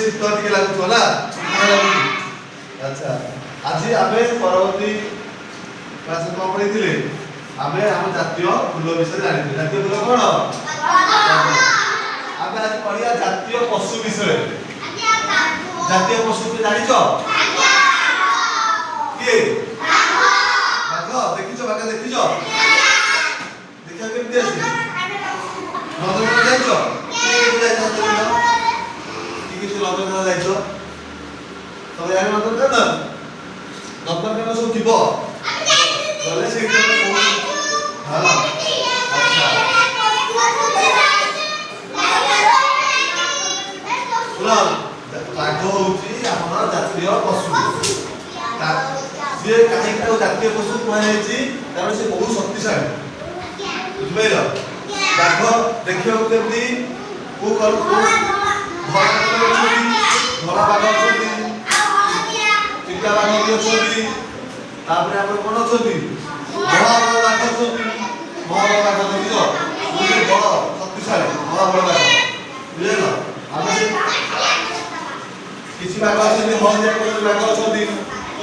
শীত টিকে লাগুছ না আচ্ছা আজি আমি পরবর্তী ক্লাসে কম পড়িଥିଲେ ଆମେ ଆମ ଜାତୀୟ ଫୁଲ ବିଷୟରେ ଜାଣିଥିଲେ ଜାତୀୟ ଫୁଲ କଣ ଆମେ ଆଜି ପଢିବା ଜାତୀୟ ପଶୁ ବିଷୟରେ ଜାତୀୟ ପଶୁ କି ଜାଣିଛ କିଏ ବାଘ ଦେଖିଛ ବାଘ ଦେଖିଛ ଦେଖିବା କେମିତି ଅଛି ନନ୍ଦନକାନନ ଯାଇଛ କିଏ ଯାଇଛ କିଏ କିଛି ନନ୍ଦନକାନନ ଯାଇଛ ତମେ ଜାଣି ନନ୍ଦନକାନନ ନନ୍ଦନକାନନ ସବୁ ଥିବ ଗଲେ ସେଇଠି ହଁ ଆଚ୍ଛା ଶୁଣ ବାଘ ହଉଛି ଆମର ଜାତୀୟ ପଶୁ ସିଏ କାହିଁକି ତାକୁ ଜାତୀୟ ପଶୁ କୁହାଯାଇଛି କାରଣ ସେ ବହୁତ ଶକ୍ତିଶାଳୀ ବୁଝିପାରିଲ ବାଘ ଦେଖିବାକୁ କେମିତି କୋଉ ଧଳା ବାଘ ଅଛନ୍ତି ଚିତା ବାଘ ବି ଅଛନ୍ତି ତାପରେ ଆମର କଣ ଅଛନ୍ତି ମହାବଳ ବାଘ ଅଛନ୍ତି ମହାବଳ ବାଘ ଦେଖିଛ ବଡ ଶକ୍ତିଶାଳୀ ମହାବଳ ବାଘ ବୁଝିଲ ଆମେ କିଛି ବାଘ ଅଛନ୍ତି ହଳଦିଆ କଲର ବାଘ ଅଛନ୍ତି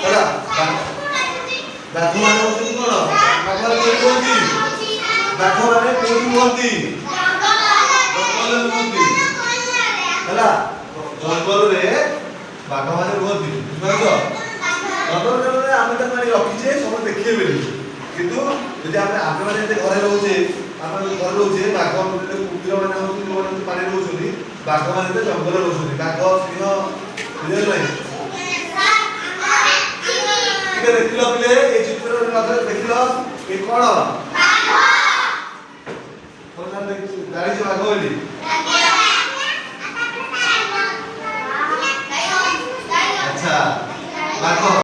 ହେଲା ବାଘ ମାନେ ହଉଛନ୍ତି କଣ ବାଘ ମାନେ କୋଉଠି ରୁହନ୍ତି ବାଘ ମାନେ କୋଉଠି ରୁହନ୍ତି ଜଙ୍ଗଲରେ ରୁହନ୍ତି ହେଲା ଜଙ୍ଗଲରେ ବାଘ ମାନେ ରୁହନ୍ତି ବୁଝିପାରୁଛ ନନ୍ଦନକାନନରେ ଆମେ ତାକୁ ଆଣି ରଖିଛେ ସବୁ ଦେଖିବେ କିନ୍ତୁ ଯଦି ଆମେ ମାନେ ଏତେ ଘରେ ରହୁଛେ ଆମେ ଘରେ ରହୁଛେ ବାଘ କୁମ୍ଭୀର ମାନେ ହଉଛି ଯୋଉମାନେ ପାଣିରେ ରହୁଛନ୍ତି ବାଘ ମାନେ ଏତେ ଜଙ୍ଗଲରେ ରହୁଛନ୍ତି ବାଘ ସିଂହ ବୁଝିଲ ନାହିଁ ଟିକେ ଦେଖିଲ ପିଲେ ଏଇ ଚିତ୍ରରେ ନଜର ଦେଖିଲ ଏ କଣ ଜାଣିଛ ବାଘ ବୋଲି ଆଚ୍ଛା ବାଘ